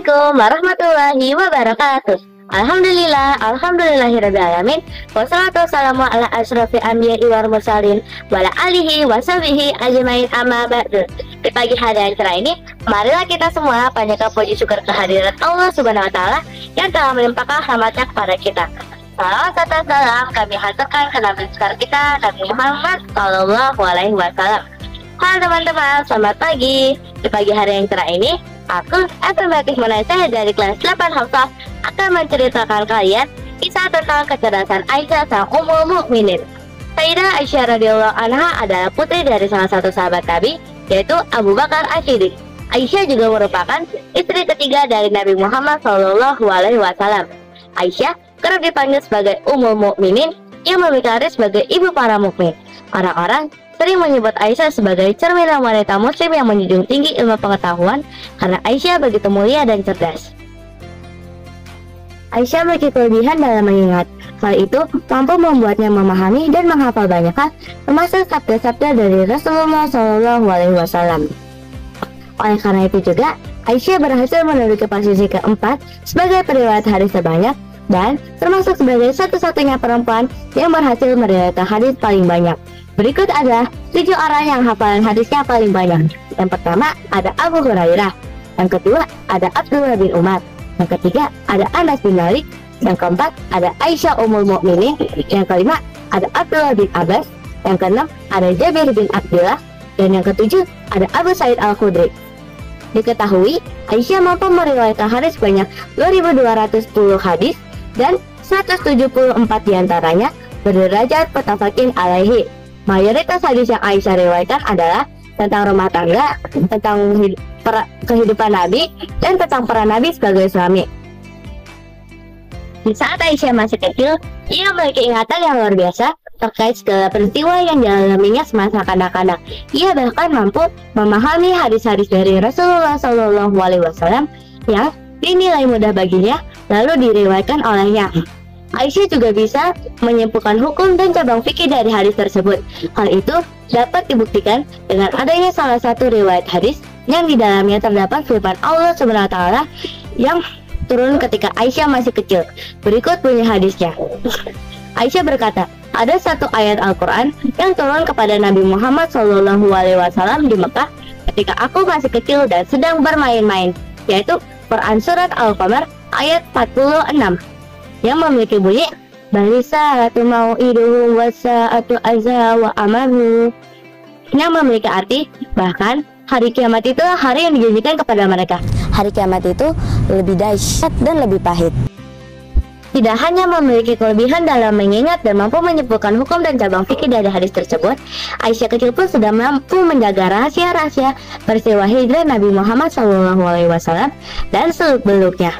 Assalamualaikum warahmatullahi wabarakatuh. Alhamdulillahirrabbilalamin. Wassalatu wassalamu ala asyrafil anbiya'i wal mursalin wa ala alihi wa sahbihi ajmain amma ba'du. Di pagi hari yang cerah ini, marilah kita semua panjatkan puji syukur kehadirat Allah Subhanahu wa taala yang telah melimpahkan rahmatnya kepada kita. Salawat serta salam kami haturkan ke Nabi besar kita, Nabi Muhammad Sallallahu Alaihi Wasallam. Halo teman-teman, selamat pagi. Di pagi hari yang cerah ini, aku Afirmatif Malaysia dari kelas 8 Hafsah akan menceritakan kalian kisah tentang kecerdasan Aisyah sang Ummul Mukminin. Sayyidah Aisyah radhiyallahu anha adalah putri dari salah satu sahabat Nabi, yaitu Abu Bakar As-Siddiq. Aisyah juga merupakan istri ketiga dari Nabi Muhammad Sallallahu Alaihi Wasallam. Aisyah kerap dipanggil sebagai Ummul Mukminin yang memiliki arti sebagai ibu para mukmin. Orang-orang sering menyebut Aisyah sebagai cerminan wanita muslim yang menjunjung tinggi ilmu pengetahuan karena Aisyah begitu mulia dan cerdas. Aisyah memiliki kelebihan dalam mengingat. Hal itu mampu membuatnya memahami dan menghafal banyak hal, termasuk sabda-sabda dari Rasulullah Shallallahu Alaihi Wasallam. Oleh karena itu juga, Aisyah berhasil menduduki posisi keempat sebagai periwayat hadis terbanyak dan termasuk sebagai satu-satunya perempuan yang berhasil meriwayatkan hadis paling banyak. Berikut adalah 7 orang yang hafalan hadisnya paling banyak. Yang pertama ada Abu Hurairah, yang kedua ada Abdullah bin Umar, yang ketiga ada Anas bin Malik, yang keempat ada Aisyah Ummul Mukminin, yang kelima ada Abdullah bin Abbas, yang keenam ada Jabir bin Abdullah, dan yang ketujuh ada Abu Sa'id Al-Khudri. Diketahui Aisyah mampu meriwayatkan hadis sebanyak 2210 hadis dan 174 diantaranya berderajat muttafaqin alaihi. Mayoritas hadis yang Aisyah riwayatkan adalah tentang rumah tangga, tentang kehidupan Nabi, dan tentang peran Nabi sebagai suami. Di saat Aisyah masih kecil, ia memiliki ingatan yang luar biasa terkait segala peristiwa yang dialaminya semasa kanak-kanak. Ia bahkan mampu memahami hadis-hadis dari Rasulullah Shallallahu Alaihi Wasallam yang dinilai mudah baginya, lalu diriwayatkan olehnya. Aisyah juga bisa menyimpulkan hukum dan cabang fikih dari hadis tersebut. Hal itu dapat dibuktikan dengan adanya salah satu riwayat hadis yang di dalamnya terdapat firman Allah Subhanahu wa taala yang turun ketika Aisyah masih kecil. Berikut bunyi hadisnya. Aisyah berkata, ada satu ayat Al-Quran yang turun kepada Nabi Muhammad SAW di Mekah ketika aku masih kecil dan sedang bermain-main, yaitu Quran Surat Al-Qamar ayat 46 yang memiliki bunyi Balisa'atu mau'iduhum wasa'atu azza wa amaru, yang memiliki arti bahkan hari kiamat itu hari yang dijanjikan kepada mereka. Hari kiamat itu lebih dahsyat dan lebih pahit. Tidak hanya memiliki kelebihan dalam mengingat dan mampu menyimpulkan hukum dan cabang fikih dari hadis tersebut, Aisyah kecil pun sudah mampu menjaga rahasia-rahasia peristiwa hijrah Nabi Muhammad SAW dan seluk-beluknya.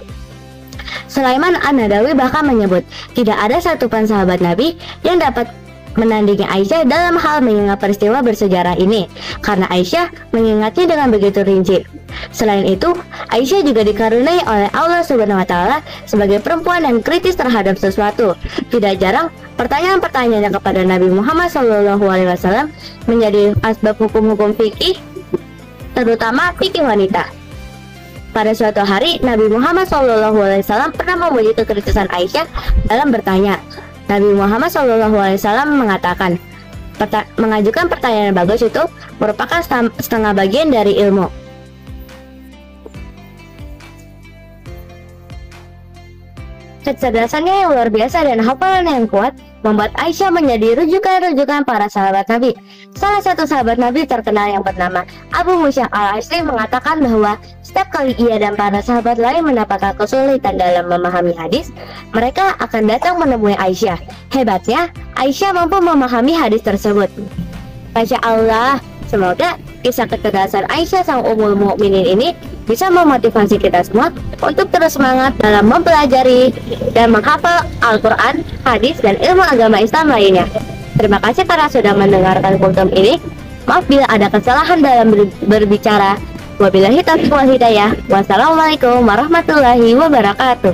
Sulaiman An-Nadawi bahkan menyebut tidak ada satupun sahabat Nabi yang dapat menandingi Aisyah dalam hal mengingat peristiwa bersejarah ini, karena Aisyah mengingatnya dengan begitu rinci. Selain itu, Aisyah juga dikaruniai oleh Allah Subhanahu wa taala sebagai perempuan yang kritis terhadap sesuatu. Tidak jarang pertanyaan-pertanyaannya kepada Nabi Muhammad SAW menjadi asbab hukum-hukum fikih, terutama fikih wanita. Pada suatu hari, Nabi Muhammad SAW pernah memuji kekritisan Aisyah dalam bertanya. Nabi Muhammad SAW mengatakan, mengajukan pertanyaan bagus itu merupakan setengah bagian dari ilmu. Kecerdasannya yang luar biasa dan hafalan yang kuat membuat Aisyah menjadi rujukan-rujukan para sahabat Nabi. Salah satu sahabat Nabi terkenal yang bernama Abu Musa Al-Ash'ari mengatakan bahwa setiap kali ia dan para sahabat lain mendapatkan kesulitan dalam memahami hadis, mereka akan datang menemui Aisyah. Hebatnya, Aisyah mampu memahami hadis tersebut. Masya Allah, semoga kisah kecerdasan Aisyah sang Ummul Mukminin ini bisa memotivasi kita semua untuk terus semangat dalam mempelajari dan menghafal Al-Quran, hadis, dan ilmu agama Islam lainnya. Terima kasih karena sudah mendengarkan kultum ini. Maaf bila ada kesalahan dalam berbicara. Wabillahi taufiq wal hidayah. Wassalamualaikum warahmatullahi wabarakatuh.